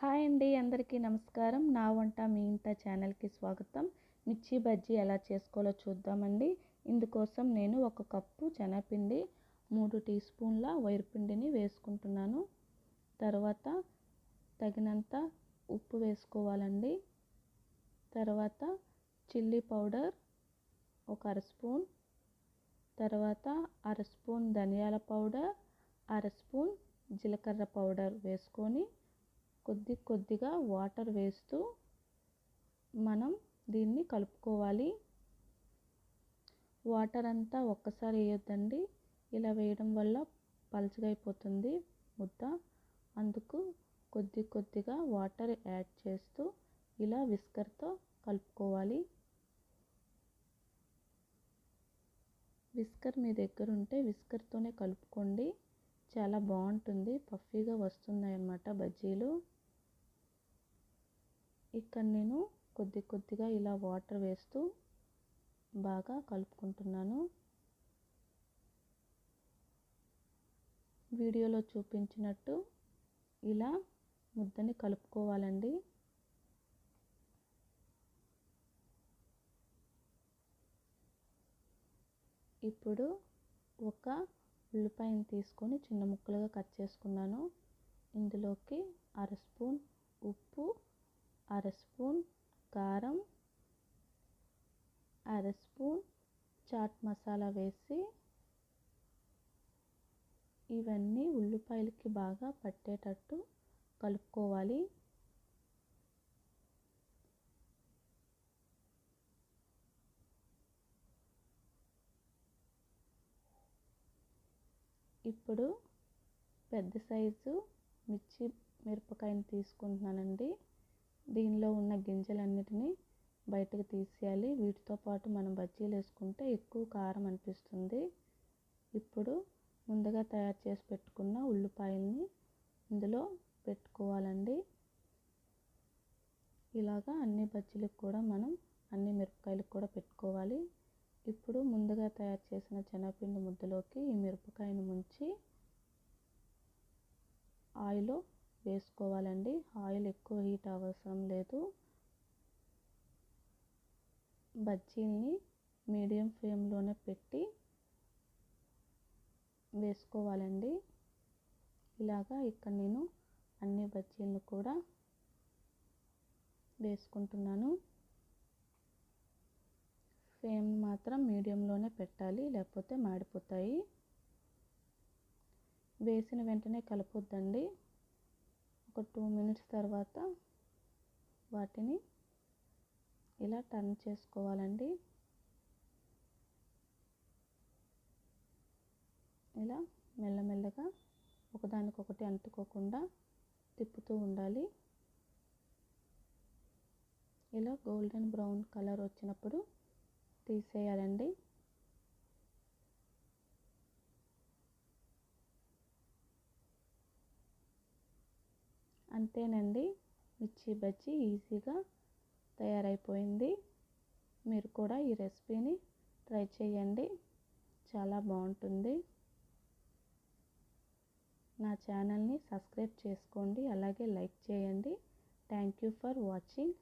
Hi అండి, అందరికీ నమస్కారం. నా వంట మీ ఇంట ఛానల్కి స్వాగతం. మిర్చి బజ్జీ ఎలా చేసుకోవాలో చూద్దామండి. ఇందుకోసం నేను 1 కప్పు శనగపిండి, 3 టీ స్పూన్ల వైరుపిండిని వేసుకుంటున్నాను. తర్వాత తగినంత ఉప్పు వేసుకోవాలండి. తర్వాత చిల్లీ పౌడర్ 1 అర స్పూన్, తర్వాత అర స్పూన్ ధనియాల పౌడర్, అర స్పూన్ జీలకర్ర పౌడర్ వేసుకొని కొద్దిగా వాటర్ వేస్తూ మనం దీన్ని కలుపుకోవాలి. వాటర్ అంతా ఒక్కసారి వేయొద్దండి, ఇలా వేయడం వల్ల పలుచగా అయిపోతుంది ముద్ద. అందుకు కొద్దిగా వాటర్ యాడ్ చేస్తూ ఇలా విస్కర్తో కలుపుకోవాలి. విస్కర్ మీ దగ్గర ఉంటే విస్కర్తోనే కలుపుకోండి, చాలా బాగుంటుంది, పఫీగా వస్తున్నాయి అన్నమాట బజ్జీలు. ఇక్కడ నేను కొద్దిగా ఇలా వాటర్ వేస్తూ బాగా కలుపుకుంటున్నాను. వీడియోలో చూపించినట్టు ఇలా ముద్దని కలుపుకోవాలండి. ఇప్పుడు 1 ఉల్లిపాయను తీసుకొని చిన్న ముక్కలుగా కట్ చేసుకున్నాను. ఇందులోకి అర స్పూన్ ఉప్పు, అర స్పూన్ కారం, అర స్పూన్ చాట్ మసాలా వేసి ఇవన్నీ ఉల్లిపాయలకి బాగా పట్టేటట్టు కలుపుకోవాలి. ఇప్పుడు పెద్ద సైజు మిరపకాయని తీసుకుంటున్నానండి. దీనిలో ఉన్న గింజలన్నిటినీ బయటకు తీసేయాలి. వీటితో పాటు మనం బజ్జీలు వేసుకుంటే ఎక్కువ కారం అనిపిస్తుంది. ఇప్పుడు ముందుగా తయారు చేసి పెట్టుకున్న ఉల్లిపాయల్ని ఇందులో పెట్టుకోవాలండి. ఇలాగా అన్ని బజ్జీలకు కూడా మనం అన్ని మిరపకాయలకు కూడా పెట్టుకోవాలి. ఇప్పుడు ముందుగా తయారు చేసిన శనగపిండి ముద్దలోకి ఈ మిరపకాయను ముంచి ఆయిల్ వేసుకోవాలండి. ఆయిల్ ఎక్కువ హీట్ అవసరం లేదు. బజ్జీల్ని మీడియం ఫ్లేమ్లోనే పెట్టి వేసుకోవాలండి. ఇలాగా ఇక్కడ నేను అన్ని బజ్జీలను కూడా వేసుకుంటున్నాను. ఫ్లేమ్ మాత్రం మీడియంలోనే పెట్టాలి, లేకపోతే మాడిపోతాయి. వేసిన వెంటనే కలపొద్దండి. ఒక 2 మినిట్స్ తర్వాత వాటిని ఇలా టర్న్ చేసుకోవాలండి. ఇలా మెల్లమెల్లగా ఒకదానికొకటి అంటుకోకుండా తిప్పుతూ ఉండాలి. ఇలా గోల్డెన్ బ్రౌన్ కలర్ వచ్చినప్పుడు తీసేయాలండి. అంతేనండి, మిర్చి బజ్జీ ఈజీగా తయారైపోయింది. మీరు కూడా ఈ రెసిపీని ట్రై చేయండి, చాలా బాగుంటుంది. నా ఛానల్ని సబ్స్క్రైబ్ చేసుకోండి, అలాగే లైక్ చేయండి. Thank you for watching.